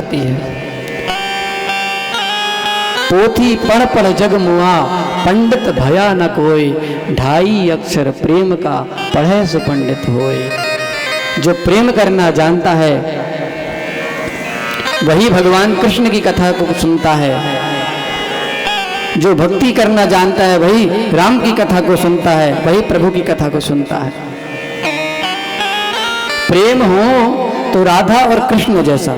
आती है। पोथी पढ़ पढ़ जग मुआ, पंडित भया न कोई, 2.5 अक्षर प्रेम का पढ़े सो पंडित होए। जो प्रेम करना जानता है वही भगवान कृष्ण की कथा को सुनता है, जो भक्ति करना जानता है वही राम की कथा को सुनता है, वही प्रभु की कथा को सुनता है। प्रेम हो तो राधा और कृष्ण जैसा।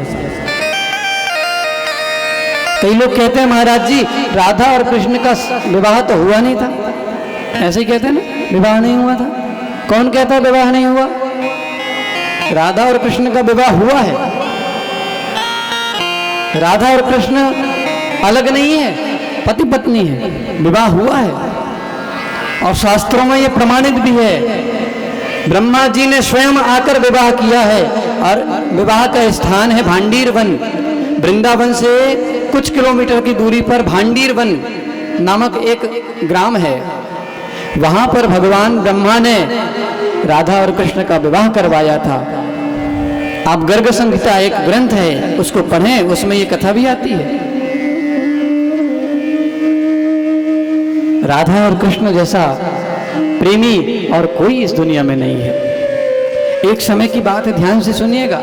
कई लोग कहते हैं महाराज जी राधा और कृष्ण का विवाह तो हुआ नहीं था, ऐसे ही कहते हैं ना, विवाह नहीं हुआ था। कौन कहता है विवाह नहीं हुआ? राधा और कृष्ण का विवाह हुआ है। राधा और कृष्ण अलग नहीं है, पति पत्नी है, विवाह हुआ है और शास्त्रों में यह प्रमाणित भी है। ब्रह्मा जी ने स्वयं आकर विवाह किया है और विवाह का स्थान है भांडीर वन। वृंदावन से कुछ किलोमीटर की दूरी पर भांडीर वन नामक एक ग्राम है। वहां पर भगवान ब्रह्मा ने राधा और कृष्ण का विवाह करवाया था। आप गर्ग संहिता एक ग्रंथ है, उसको पढ़ें, उसमें ये कथा भी आती है। राधा और कृष्ण जैसा प्रेमी और कोई इस दुनिया में नहीं है। एक समय की बात है, ध्यान से सुनिएगा।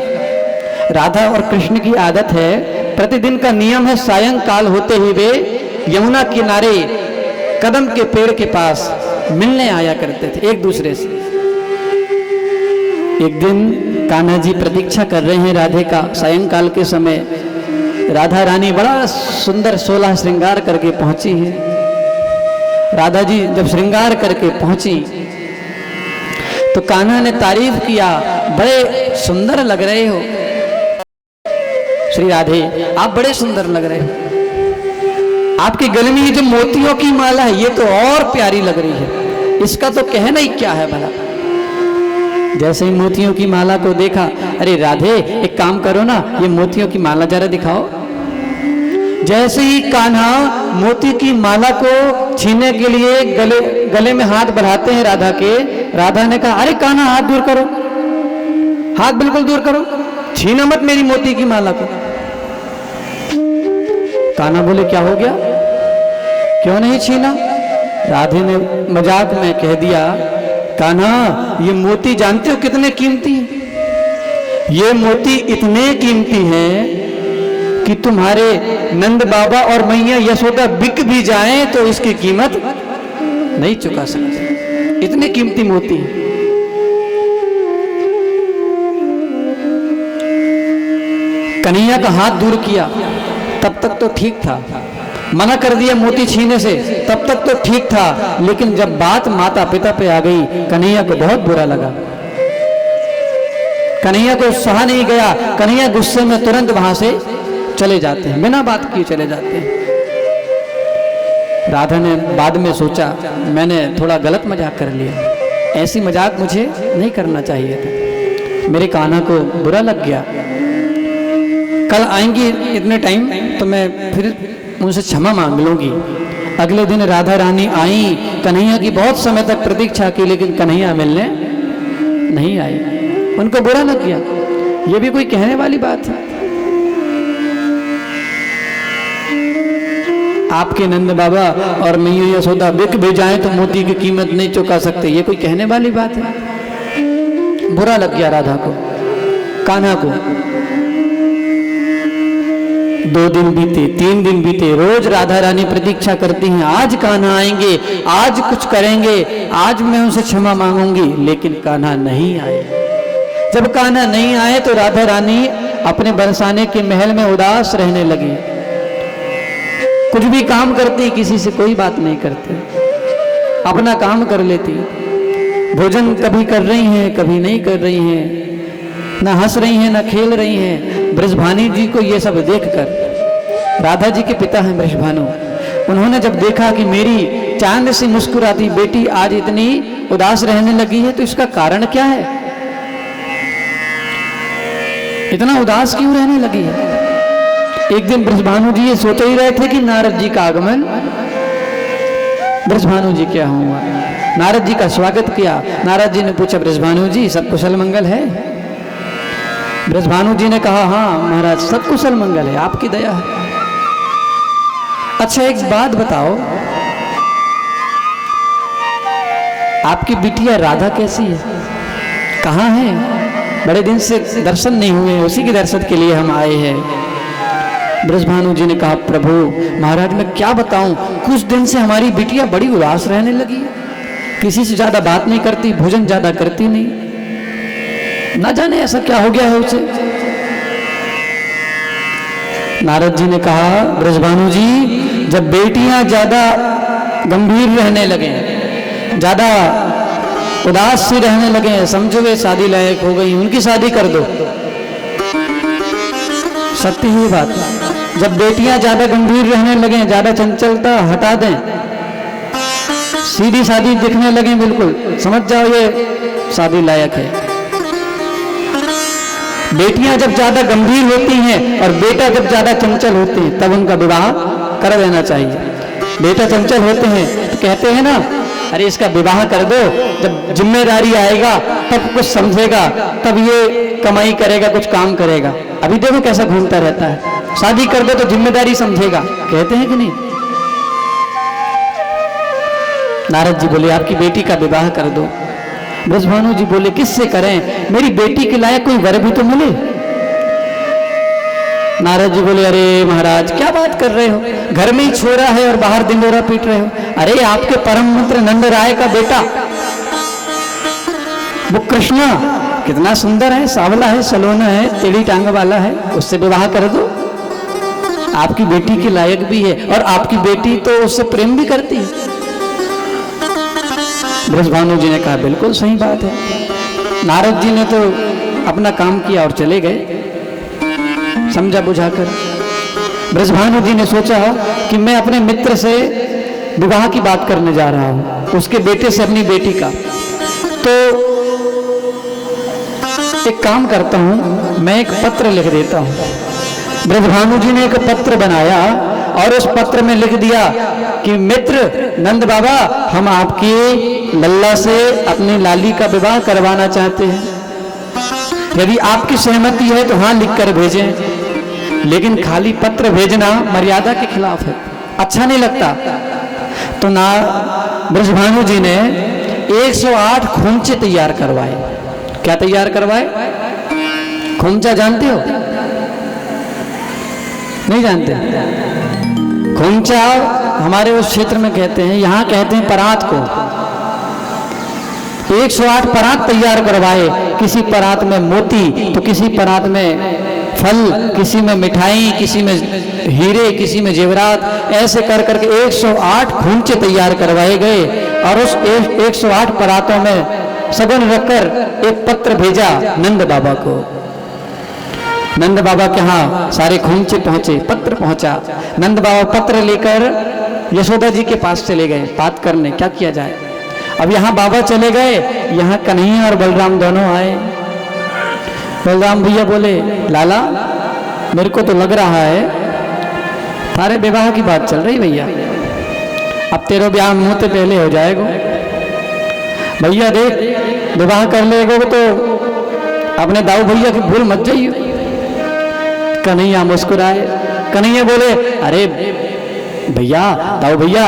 राधा और कृष्ण की आदत है, प्रतिदिन का नियम है, सायंकाल होते ही वे यमुना किनारे कदम के पेड़ के पास मिलने आया करते थे एक दूसरे से। एक दिन कान्हा जी प्रतीक्षा कर रहे हैं राधे का। सायंकाल के समय राधा रानी बड़ा सुंदर 16 श्रृंगार करके पहुंची है। राधा जी जब श्रृंगार करके पहुंची तो कान्हा ने तारीफ किया, बड़े सुंदर लग रहे हो श्री राधे, आप बड़े सुंदर लग रहे हो। आपके गले में ये जो मोतियों की माला है ये तो और प्यारी लग रही है, इसका तो कहना ही क्या है भला। जैसे ही मोतियों की माला को देखा, अरे राधे एक काम करो ना, ये मोतियों की माला जरा दिखाओ। जैसे ही कान्हा मोती की माला को छीनने के लिए गले में हाथ बढ़ाते हैं राधा के, राधा ने कहा, अरे कान्हा हाथ दूर करो, हाथ बिल्कुल दूर करो, छीना मत मेरी मोती की माला को। कान्हा बोले क्या हो गया, क्यों नहीं छीना? राधे ने मजाक में कह दिया, कान्हा ये मोती जानते हो कितने कीमती हैं? ये मोती इतने कीमती हैं कि तुम्हारे नंद बाबा और मैया यशोदा बिक भी जाएं तो इसकी कीमत नहीं चुका सकते, इतने कीमती मोती हैं। कन्हैया का हाथ दूर किया तब तक तो ठीक था, मना कर दिया मोती छीने से तब तक तो ठीक था, लेकिन जब बात माता पिता पे आ गई कन्हैया को बहुत बुरा लगा। कन्हैया को सहा नहीं गया, कन्हैया गुस्से में तुरंत वहां से चले जाते हैं, बिना बात किए चले जाते हैं। राधा ने बाद में सोचा मैंने थोड़ा गलत मजाक कर लिया, ऐसी मजाक मुझे नहीं करना चाहिए था, मेरे कान्हा को बुरा लग गया। कल आएंगी इतने टाइम तो मैं फिर उनसे क्षमा मांग लूंगी। अगले दिन राधा रानी आई, कन्हैया की बहुत समय तक प्रतीक्षा की, लेकिन कन्हैया मिलने नहीं आए। उनको बुरा लग गया। ये भी कोई कहने वाली बात है? आपके नंद बाबा और मैया यशोदा बिक भी जाए तो मोती की कीमत नहीं चुका सकते, ये कोई कहने वाली बात है? बुरा लग गया राधा को, कान्हा को। 2 दिन बीते, 3 दिन बीते, रोज राधा रानी प्रतीक्षा करती हैं, आज कान्हा आएंगे, आज कुछ करेंगे, आज मैं उनसे क्षमा मांगूंगी, लेकिन कान्हा नहीं आए। जब कान्हा नहीं आए तो राधा रानी अपने बरसाने के महल में उदास रहने लगी। कुछ भी काम करती, किसी से कोई बात नहीं करती, अपना काम कर लेती। भोजन कभी कर रही हैं, कभी नहीं कर रही हैं, ना हंस रही हैं ना खेल रही हैं। बृषभानु जी को ये सब देखकर, राधा जी के पिता हैं बृषभानु, उन्होंने जब देखा कि मेरी चांद सी मुस्कुराती बेटी आज इतनी उदास रहने लगी है तो इसका कारण क्या है, इतना उदास क्यों रहने लगी है? एक दिन बृषभानु जी ये सोच ही रहे थे कि नारद जी का आगमन। बृषभानु जी क्या हुआ, नारद जी का स्वागत किया। नारद जी ने पूछा, बृषभानु जी सब कुशल मंगल है? ब्रजभानु जी ने कहा, हाँ महाराज सब कुशल मंगल है, आपकी दया है। अच्छा एक बात बताओ, आपकी बिटिया राधा कैसी है, कहाँ है? बड़े दिन से दर्शन नहीं हुए, उसी के दर्शन के लिए हम आए हैं। ब्रजभानु जी ने कहा, प्रभु महाराज मैं क्या बताऊं, कुछ दिन से हमारी बिटिया बड़ी उदास रहने लगी, किसी से ज्यादा बात नहीं करती, भोजन ज्यादा करती नहीं, ना जाने ऐसा क्या हो गया है उसे। नारद जी ने कहा, ब्रजभानु जी जब बेटियां ज्यादा गंभीर रहने लगे, ज्यादा उदास सी रहने लगे, समझो वे शादी लायक हो गई, उनकी शादी कर दो। सत्य ही बात, जब बेटियां ज्यादा गंभीर रहने लगे, ज्यादा चंचलता हटा दें, सीधी शादी दिखने लगे, बिल्कुल समझ जाओ ये शादी लायक है। बेटियां जब ज्यादा गंभीर होती हैं और बेटा जब ज्यादा चंचल होते हैं, तब उनका विवाह कर देना चाहिए। बेटा चंचल होते हैं तो कहते हैं ना, अरे इसका विवाह कर दो, जब जिम्मेदारी आएगा तब कुछ समझेगा, तब ये कमाई करेगा, कुछ काम करेगा। अभी देखो कैसा घूमता रहता है, शादी कर दो तो जिम्मेदारी समझेगा, कहते हैं कि नहीं? नारद जी बोले, आपकी बेटी का विवाह कर दो। ब्रजभानु जी बोले, किससे करें, मेरी बेटी के लायक कोई वर भी तो मिले। नारद जी बोले, अरे महाराज क्या बात कर रहे हो, घर में ही छोरा है और बाहर दिंडोरा पीट रहे हो। अरे आपके परम मित्र नंद राय का बेटा वो कृष्णा कितना सुंदर है, सांवला है, सलोना है, टेढ़ी टांग वाला है, उससे विवाह कर दो, आपकी बेटी के लायक भी है, और आपकी बेटी तो उससे प्रेम भी करती है। ब्रजभानु जी ने कहा, बिल्कुल सही बात है। नारद जी ने तो अपना काम किया और चले गए, समझा बुझाकर। ब्रजभानु जी ने सोचा कि मैं अपने मित्र से विवाह की बात करने जा रहा हूं, उसके बेटे से अपनी बेटी का, तो एक काम करता हूं, मैं एक पत्र लिख देता हूं। ब्रजभानु जी ने एक पत्र बनाया और उस पत्र में लिख दिया कि मित्र नंद बाबा, हम आपकी लल्ला से अपनी लाली का विवाह करवाना चाहते हैं, यदि आपकी सहमति है तो हाँ लिख कर भेजें, लेकिन खाली पत्र भेजना मर्यादा के खिलाफ है, अच्छा नहीं लगता। तो ना ब्रजभानु जी ने 108 खूंचे तैयार करवाए। क्या तैयार करवाए? खूंचा जानते हो? नहीं जानते? खूंचा हमारे उस क्षेत्र में कहते हैं, यहाँ कहते हैं परात को। 108 परात तैयार करवाए, किसी परात में मोती तो किसी परात में फल, किसी में मिठाई, किसी में हीरे, किसी में जेवरात, ऐसे कर करके 108 खूंचे तैयार करवाए गए। और उस 108 परातों में सगुन रखकर एक पत्र भेजा नंद बाबा को। नंद बाबा के यहाँ सारे खूंचे पहुंचे, पत्र पहुंचा। नंद बाबा पत्र लेकर यशोदा जी के पास चले गए बात करने, क्या किया जाए। अब यहाँ बाबा चले गए, यहाँ कन्हैया और बलराम दोनों आए। बलराम भैया बोले, लाला मेरे को तो लग रहा है थारे विवाह की बात चल रही भैया, अब तेरा ब्याह मुंह से पहले हो जाएगा भैया, देख विवाह कर लेगो तो अपने दाऊ भैया की भूल मत जाइए। कन्हैया मुस्कुराए। कन्हैया बोले, अरे भैया, दाऊ भैया,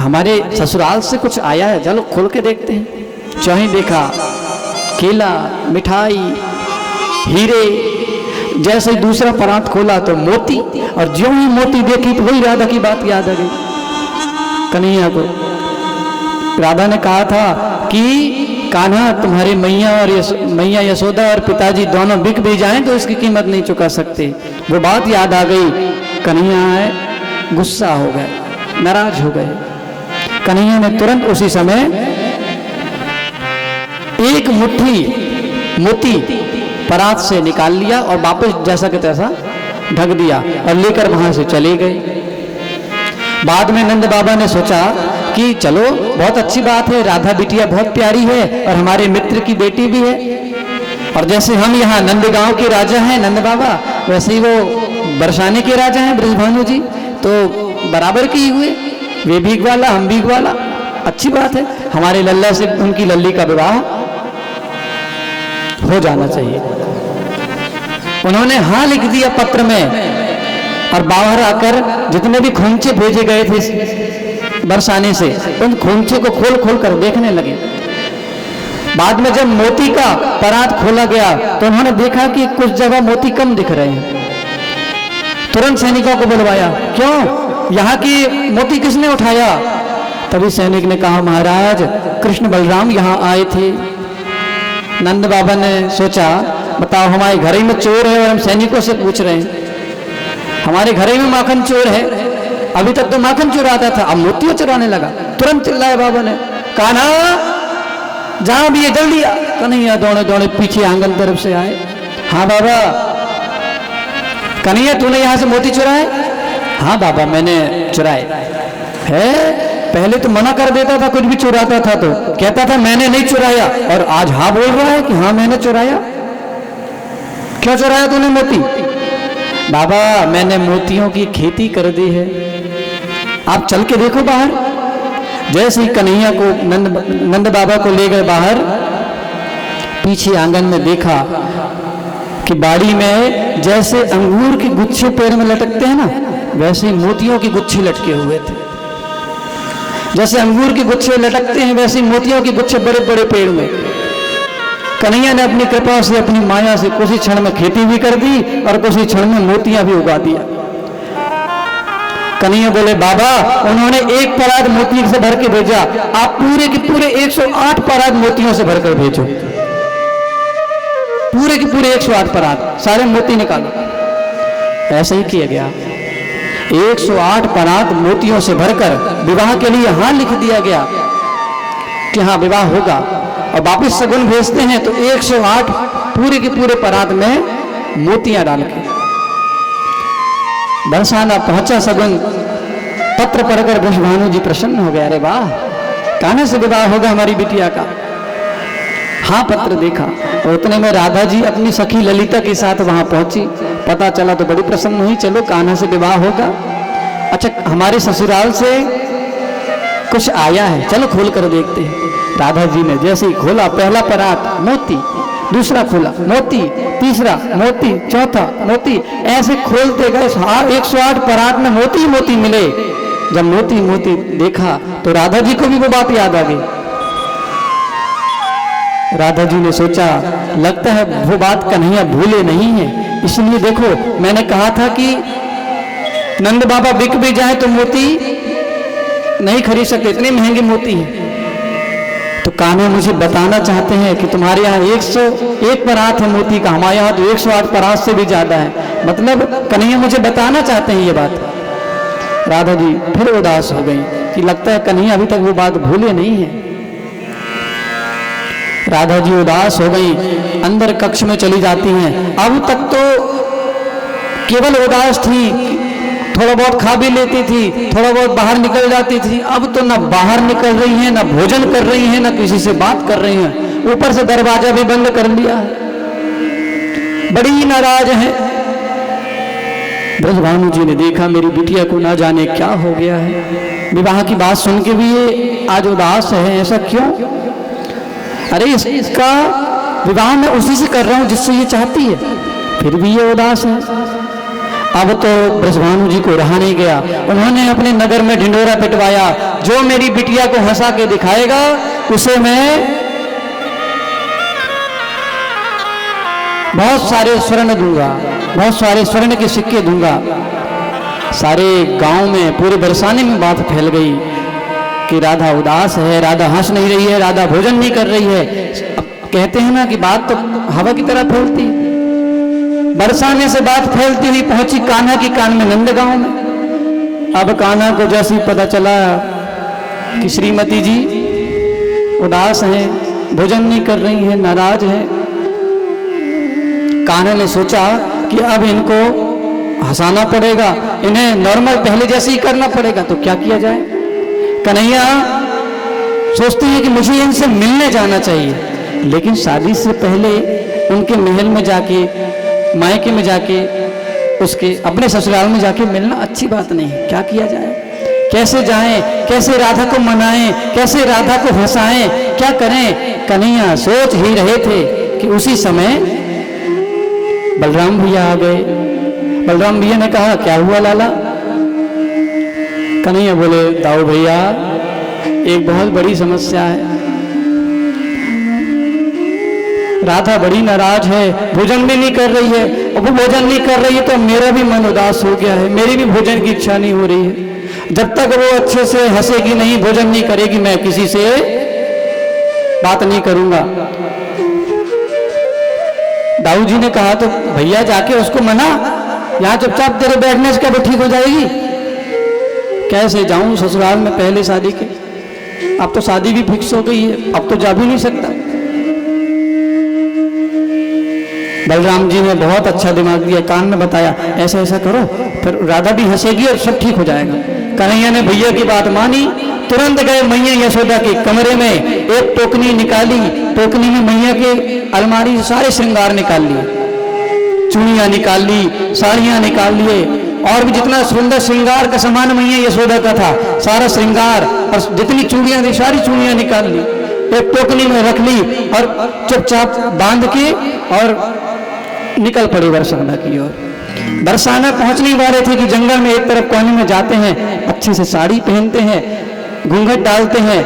हमारे ससुराल से कुछ आया है, चलो खोल के देखते हैं। चाहे देखा केला, मिठाई, हीरे, जैसे ही दूसरा परात खोला तो मोती, और ज्यों ही मोती देखी तो वही राधा की बात याद आ गई कन्हैया को। राधा ने कहा था कि कान्हा तुम्हारे मैया और मैया यशोदा और पिताजी दोनों बिक भी जाएं तो इसकी कीमत नहीं चुका सकते। वो बात याद आ गई। कन्हैया है गुस्सा हो गए, नाराज हो गए। कन्हैया ने तुरंत उसी समय एक मुट्ठी मोती परात से निकाल लिया और वापस जैसा कि तैसा ढक दिया और लेकर वहां से चले गए। बाद में नंद बाबा ने सोचा कि चलो बहुत अच्छी बात है, राधा बिटिया बहुत प्यारी है और हमारे मित्र की बेटी भी है, और जैसे हम यहाँ नंदगांव के राजा हैं नंद बाबा, वैसे ही वो बरसाने के राजा हैं ब्रजभानु जी, तो बराबर के ही हुए, वे भी ग्वाला हम भी ग्वाला, अच्छी बात है। हमारे लल्ला से उनकी लल्ली का विवाह हो जाना चाहिए। उन्होंने हाँ लिख दिया पत्र में, और बाहर आकर जितने भी खोंचे भेजे गए थे बरसाने से, उन खोंचे को खोल खोल कर देखने लगे। बाद में जब मोती का परात खोला गया तो उन्होंने देखा कि कुछ जगह मोती कम दिख रहे हैं। तुरंत सैनिकों को बुलवाया, क्यों, यहाँ की मोती किसने उठाया? तभी सैनिक ने कहा, महाराज कृष्ण बलराम यहाँ आए थे। नंद बाबा ने सोचा, बताओ हमारे घर ही में चोर है और हम सैनिकों से पूछ रहे हैं। हमारे घर ही में माखन चोर है, अभी तक तो माखन चुराता था, अब मोतियां चुराने लगा। तुरंत चिल्लाए बाबा ने, कान्हा जहां भी है जल्दी आ। कन्हैया दौड़े दौड़े पीछे आंगन तरफ से आए। हाँ बाबा। कन्हैया तूने यहाँ से मोती चुराए? हाँ बाबा मैंने चुराए। है, पहले तो मना कर देता था, कुछ भी चुराता था तो कहता था मैंने नहीं चुराया, और आज हाँ बोल रहा है कि हाँ मैंने चुराया। क्यों चुराया तूने मोती? बाबा मैंने मोतियों की खेती कर दी है, आप चल के देखो बाहर। जैसे ही कन्हैया को नंद बाबा को ले गए बाहर, पीछे आंगन में देखा कि बाड़ी में जैसे अंगूर के गुच्छे पैर में लटकते हैं ना, वैसे ही मोतियों के गुच्छे लटके हुए थे। जैसे अंगूर के गुच्छे लटकते हैं वैसे मोतियों के गुच्छे बड़े बड़े पेड़ में। कन्हैया ने अपनी कृपा से, अपनी माया से कुछ ही क्षण में खेती भी कर दी और कुछ ही क्षण में मोतियां भी उगा दिया। कन्हैया बोले, बाबा उन्होंने एक परात मोती से भर के भेजा, आप पूरे के पूरे 108 परात मोतियों से भरकर भेजो। पूरे के पूरे 108 परात, सारे मोती निकालो। ऐसा ही किया गया। 108 परात मोतियों से भरकर विवाह के लिए हाँ लिख दिया गया कि हाँ विवाह होगा। और वापिस सगुन भेजते हैं तो 108 पूरे के पूरे परात में मोतियां डाल के। बरसाना पहुंचा सगुन, पत्र पढ़कर बृषभानु जी प्रसन्न हो गया, अरे वाह कान्हा से विवाह होगा हमारी बिटिया का। हाँ पत्र देखा, और उतने में राधा जी अपनी सखी ललिता के साथ वहां पहुंची। पता चला तो बड़ी प्रसन्न हुई, चलो कान्हा से विवाह होगा। अच्छा हमारे ससुराल से कुछ आया है, चलो खोल कर देखते हैं। राधा जी ने जैसे ही खोला, पहला परात मोती, दूसरा खोला मोती, तीसरा मोती, चौथा मोती, ऐसे खोलते गए 108 परात में मोती मोती मिले। जब मोती मोती देखा तो राधा जी को भी वो बात याद आ गई। राधा जी ने सोचा, लगता है वो बात कन्हैया भूले नहीं है, इसलिए देखो मैंने कहा था कि नंद बाबा बिक भी जाए तो मोती नहीं खरीद सकते, इतने महंगे मोती हैं। तो कान्हा मुझे बताना चाहते हैं कि तुम्हारे यहाँ 101 परात है मोती का, हमारे यहाँ तो 108 परात से भी ज्यादा है। मतलब कन्हैया मुझे बताना चाहते हैं ये बात। राधा जी फिर उदास हो गई कि लगता है कन्हैया अभी तक वो बात भूले नहीं है। राधा जी उदास हो गई, अंदर कक्ष में चली जाती हैं। अब तक तो केवल उदास थी, थोड़ा बहुत खा भी लेती थी, थोड़ा बहुत बाहर निकल जाती थी। अब तो ना बाहर निकल रही हैं, ना भोजन कर रही हैं, ना किसी से बात कर रही हैं, ऊपर से दरवाजा भी बंद कर लिया है, बड़ी नाराज है। बृषभानु जी ने देखा मेरी बिटिया को ना जाने क्या हो गया है, विवाह की बात सुन के भी ये आज उदास है, ऐसा क्यों? अरे इसका विवाह मैं उसी से कर रहा हूं जिससे ये चाहती है, फिर भी ये उदास है। अब तो बृषभानु जी को रहा नहीं गया, उन्होंने अपने नगर में ढिंढोरा पिटवाया, जो मेरी बिटिया को हंसा के दिखाएगा उसे मैं बहुत सारे स्वर्ण दूंगा, बहुत सारे स्वर्ण के सिक्के दूंगा। सारे गांव में, पूरे बरसाने में बात फैल गई कि राधा उदास है, राधा हंस नहीं रही है, राधा भोजन नहीं कर रही है। अब कहते हैं ना कि बात तो हवा की तरह फैलती है। बरसाने से बात फैलती हुई पहुंची कान्हा की कान में नंद गांव में। अब कान्हा को जैसे ही पता चला कि श्रीमती जी उदास हैं, भोजन नहीं कर रही हैं, नाराज हैं, कान्हा ने सोचा कि अब इनको हंसाना पड़ेगा, इन्हें नॉर्मल पहले जैसे ही करना पड़ेगा। तो क्या किया जाए? कन्हैया सोचते हैं कि मुझे इनसे मिलने जाना चाहिए, लेकिन शादी से पहले उनके महल में जाके, मायके में जाके, उसके अपने ससुराल में जाके मिलना अच्छी बात नहीं है। क्या किया जाए? कैसे जाएं? कैसे राधा को मनाएं? कैसे राधा को हंसाएं? क्या करें? कन्हैया सोच ही रहे थे कि उसी समय बलराम भैया आ गए। बलराम भैया ने कहा क्या हुआ लाला? कन्हैया बोले दाऊ भैया एक बहुत बड़ी समस्या है, राधा बड़ी नाराज है, भोजन भी नहीं कर रही है, और वो भोजन नहीं कर रही है तो मेरा भी मन उदास हो गया है, मेरी भी भोजन की इच्छा नहीं हो रही है। जब तक वो अच्छे से हंसेगी नहीं, भोजन नहीं करेगी, मैं किसी से बात नहीं करूंगा। दाऊ जी ने कहा तो भैया जाके उसको मना, यहाँ चुपचाप तेरे बैठने से कब ठीक हो जाएगी। कैसे जाऊं ससुराल में पहले शादी के, अब तो शादी भी फिक्स हो गई है, अब तो जा भी नहीं सकता। बलराम जी ने बहुत अच्छा दिमाग दिया, कान में बताया ऐसा ऐसा करो, फिर राधा भी हंसेगी और सब ठीक हो जाएगा। कन्हैया ने भैया की बात मानी, तुरंत गए मैया यशोदा के कमरे में, एक टोकनी निकाली, टोकनी में मैया के अलमारी से सारे श्रृंगार निकाल लिए, चूड़ियां निकाल ली, साड़ियां निकाल लिए, और भी जितना सुंदर श्रृंगार का सामान मैया यशोदा का था सारा श्रृंगार, और जितनी चूड़ियां थी सारी चूड़ियां निकाल ली, एक टोकनी में रख ली और चुपचाप बांध के और निकल पड़ी बरसाना की ओर। बरसाना पहुंचने वाले थे कि जंगल में एक तरफ कोने में जाते हैं, अच्छे से साड़ी पहनते हैं, घूंघट डालते हैं,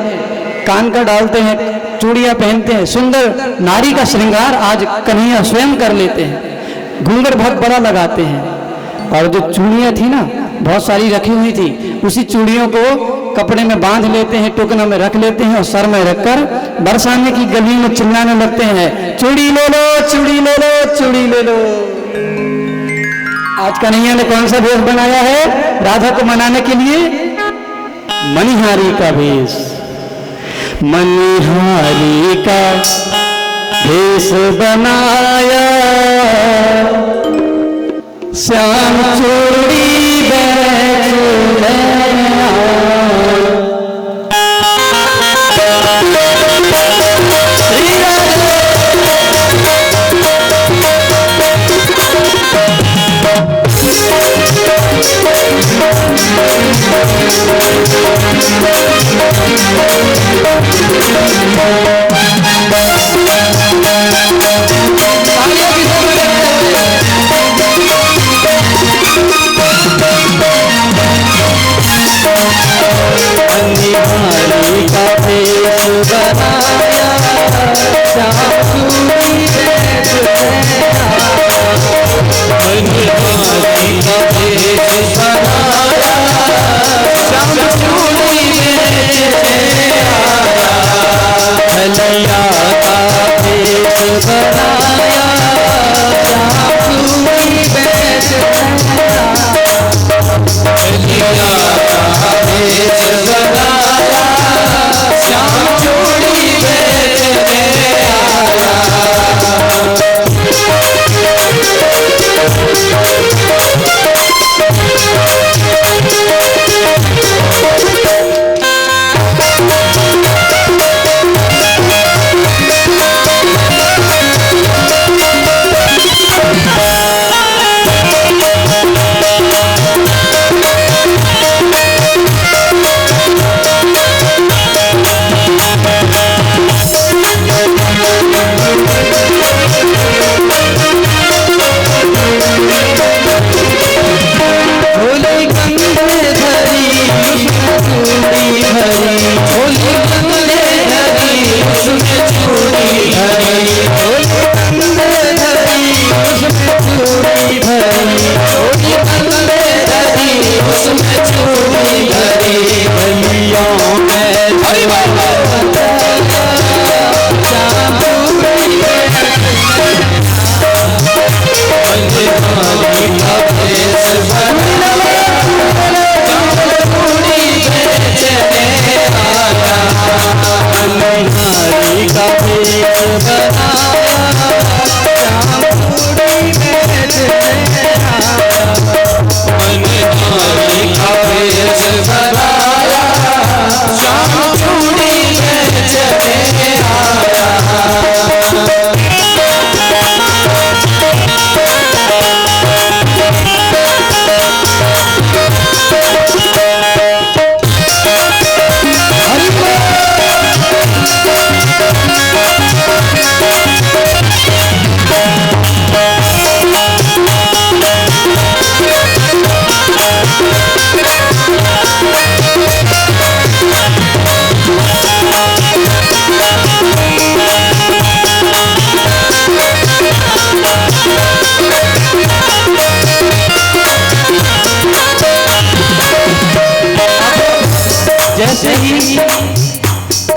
कान का डालते हैं, चूड़ियां पहनते हैं, सुंदर नारी का श्रृंगार आज कन्हैया स्वयं कर लेते हैं, घूंघट बहुत बड़ा लगाते हैं, और जो चूड़ियां थी ना बहुत सारी रखी हुई थी, उसी चूड़ियों को कपड़े में बांध लेते हैं, टोकना में रख लेते हैं और सर में रखकर बरसाने की गली में चिल्लाने लगते हैं, चूड़ी ले लो, चूड़ी ले लो, चूड़ी ले लो। आज कन्हैया ने कौन सा भेष बनाया है राधा को मनाने के लिए? मनिहारी का भेष, मनिहारी का भेष बनाया, श्याम चूड़ी बेच मनिहारी का भेष बनाया, श्याम चूड़ी बेच मनिहारी का भेष बनाया, श्याम चूड़ी बेच भैया का भेष बनाया, श्याम चूड़ी बेच भैया का भेष बनाया, श्याम चूड़ी बेच आया।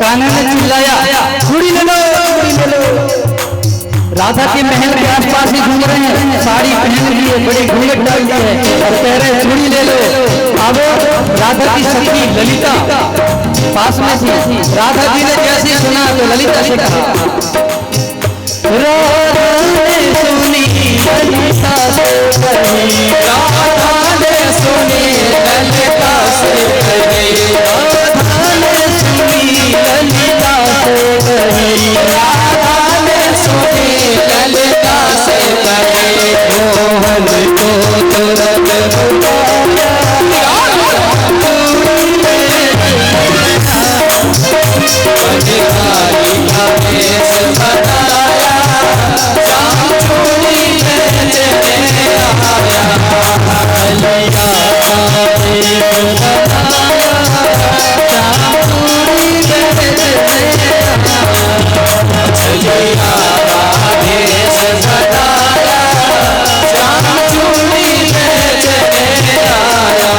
कान्हा ने चिल्लाया, चूड़ी ले लो, चूड़ी ले लो। राधा के महल के आसपास ही घूम रहे हैं, साड़ी पहन ली है, बड़े घूंघट डाल दिए है और कह रहे हैं चूड़ी ले लो। अब राधा की सखी ललिता पास में थी। राधा जी ने जैसे सुना तो ललिता से कहा, राधा ने सुनी ललिता से कही, राधा ने सुनी ललिता से कही, राधा ने सुनी ललिता से कही, राधा ने सुनी ललिता से कही, मोहन को तुरंत बुलाया, बनिहारी का भेष बनाया, श्याम चूड़ी बेचने आया, कलिया का भेष बनाया, श्याम चूड़ी बेचने आया, कलिया का भेष बनाया, श्याम चूड़ी बेचने आया।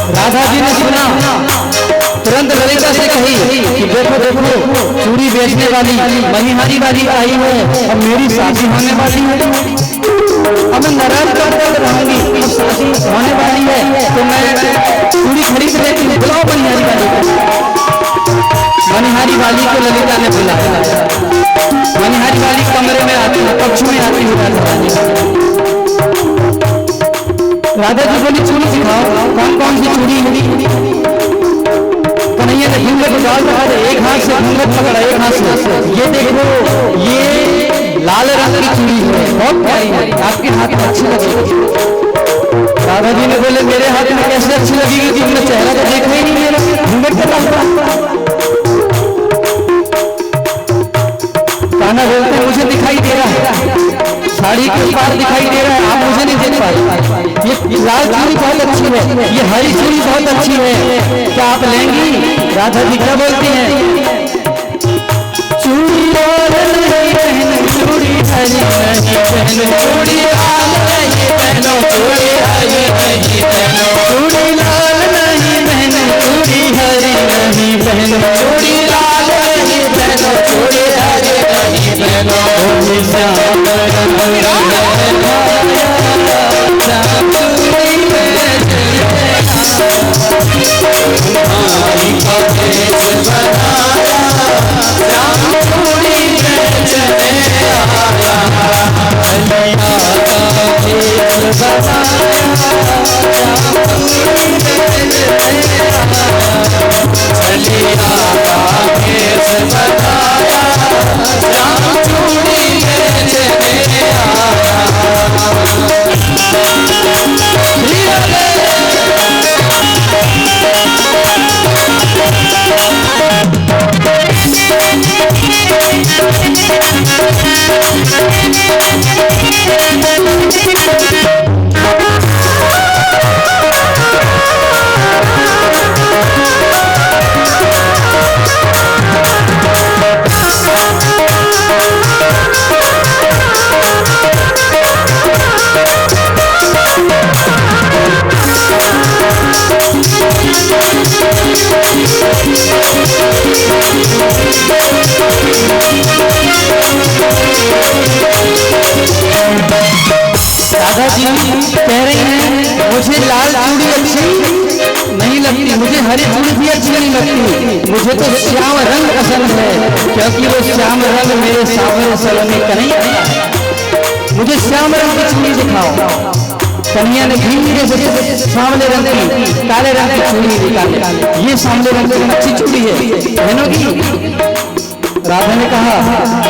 राधा जी ने सुना, तुरंत ललिता से कही कि देखो देखो, चूड़ी बेचने वाली मनिहारी वाली आई है, अब मेरी शादी होने वाली है, अब मैं नाराज कर रहूंगी, अब शादी होने वाली है तो मैं चूड़ी खरीद लेती हूँ, बुलाओ मनिहारी वाली को। मनिहारी वाली को ललिता ने बुलाया। मनिहारी वाली कमरे में आती है, कक्ष में आती है राधा जी बोली, चूड़ी दिखाओ, कौन कौन सी चूड़ी है? कन्हैया ने घूंघट डाल रहा है, एक हाथ से घूंघट पकड़ा, एक हाथ से, ये देखो ये लाल रंग की चूड़ी है, बहुत प्यारी है, आपके हाथ में अच्छी लगेगी। राधा जी ने बोले, मेरे हाथ में कैसे अच्छी लगेगी, तुमने चेहरा तो देखा ही नहीं मेरा, घूंघट कर रहा। कान्हा बोलते हैं, मुझे दिखाई दे रहा है, साड़ी के पार दिखाई दे रहा है, आप मुझे नहीं देख पा रहे। ये लाल चूड़ी बहुत अच्छी है, ये हरी चूड़ी बहुत अच्छी है, क्या आप लेंगी? राधा जी क्या बोलती हैं, चूड़ी लाल नहीं पहनो, चूड़ी हरी नहीं पहनो, चूड़ी लाल नहीं पहनो, चूड़ी हरी नहीं पहनो, चूड़ी लाल नहीं पहनो, चूड़ी हरी नहीं पहनो, चूड़ी लाल नहीं पहनो, चूड़ी हरी नहीं पहनो, श्याम रंग राधा जी कह रही हैं मुझे लाल चूड़ी अच्छी नहीं लगती, मुझे हरी चूड़ी भी अच्छी नहीं लगती, मुझे तो श्याम रंग पसंद है, क्योंकि वो श्याम रंग मेरे सामने सलोनी कन्हैया है। मुझे श्याम रंग की चूड़ी दिखाओ। कन्हैया ने धीरे से सांवले रंग की, काले रंग की चूड़ी निकाली। ये सांवले रंग की अच्छी चूड़ी है बहनों की। राधा ने कहा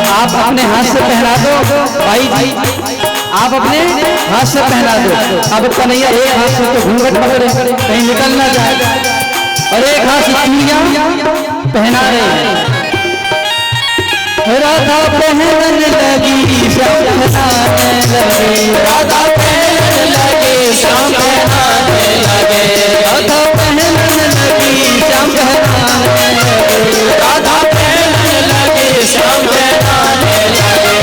आप अपने हाथ से पहना दो भाई जी, आप अपने हाथ से पहना दो। अब कन्हैया एक हाथ से तो घूंघट पकड़े कहीं निकल ना जाए, और एक हाथ से चूड़ियां पहना रहे हैं। राधा पहनने लगी श्याम पहनाने लगे, राधा पहनने लगी श्याम पहनाने लगे, राधा पहनने लगी श्याम पहनाने लगे, राधा पहनने लगी श्याम पहनाने लगे।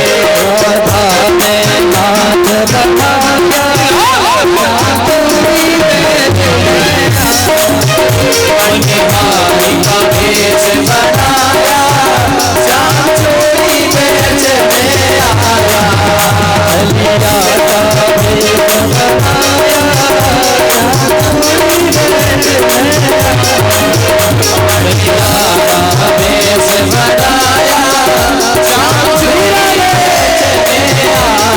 राधा ने नाथ बताया मारी का भेष बनाया, श्याम चोरी बेचने आया, लिया का भेष बनाया, लिया का भेष बनाया, श्याम चोरी बेचने आया।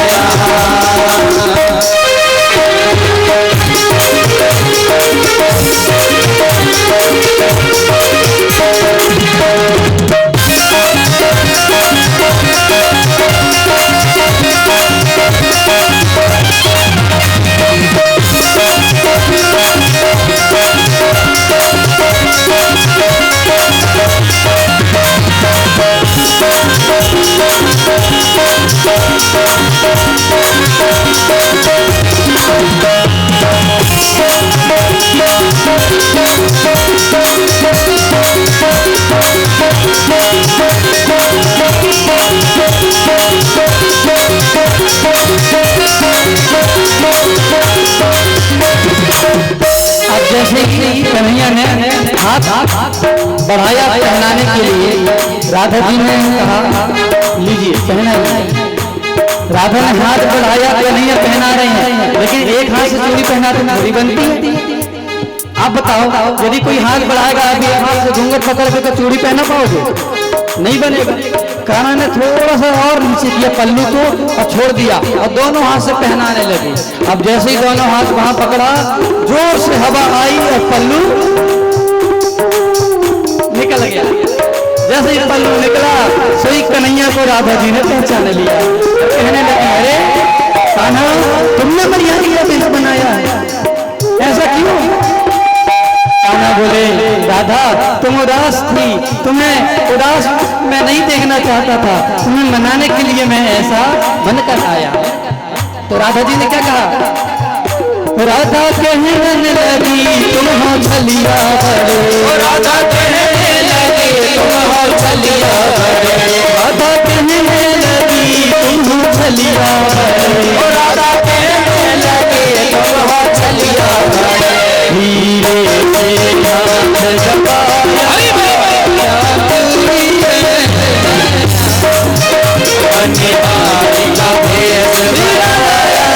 जैसे ही कन्हैया ने हाथ बढ़ाया पहनाने के लिए, राधा जी ने कहा लीजिए पहनाइए। राधा ने हाथ बढ़ाया, कन्हैया पहना रहे हैं, लेकिन एक हाथ से चूड़ी पहनाते थोड़ी बनती है। आप बताओ यदि कोई हाथ बढ़ाएगा आप एक हाथ से घूंघट पकड़ के तो चूड़ी पहना पाओगे? नहीं बनेगा। कान्हा ने थोड़ा सा और नीचे किया पल्लू को और छोड़ दिया और दोनों हाथ से पहनाने लगे। अब जैसे ही दोनों हाथ वहां पकड़ा, जोर से हवा आई और पल्लू निकल गया। जैसे ही पल्लू निकला सही कन्हैया को राधा जी ने पहचान लिया और कहने लगी अरे कान्हा तुमने मर्यादा का भेष बनाया, ऐसा क्यों? कान्हा बोले राधा तुम उदास थी, तुम्हें उदास मैं नहीं देखना चाहता था, तुम्हें मनाने के लिए मैं ऐसा बनकर आया। तो राधा जी ने क्या कहा? राधा कहने लगी तुम हो छलिया बड़े, राधा कहने लगी तुम हो छलिया बड़े, राधा कहने लगी तुम हो छलिया बड़े, राधा कहने लगी तुम हो छलिया बड़े। धीरे से हाथ जपाया मारी का भेष बनाया,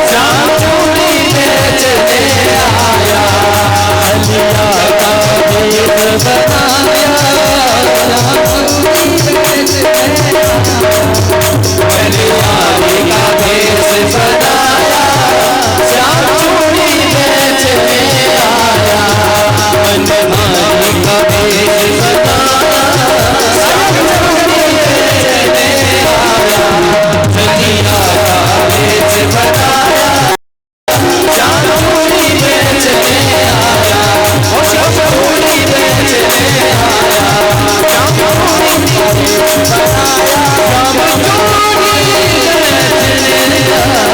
श्याम चोरी बेचने आया, लिया का भेष बनाया, श्याम चोरी बेचने आया, मारी का भेष बनाया, श्याम चोरी बेचने आया, मारी का भेष बनाया, श्याम चोरी बेचने आया, लिया का भेष बनाया, श्याम चोरी बेचने आया, श्याम चोरी बेचने आया, श्याम चोरी बेचने आया, श्याम चोरी बेचने आया।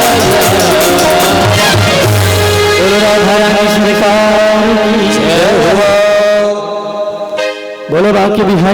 राधा रानी सरकार बोलो बाकी बिहार।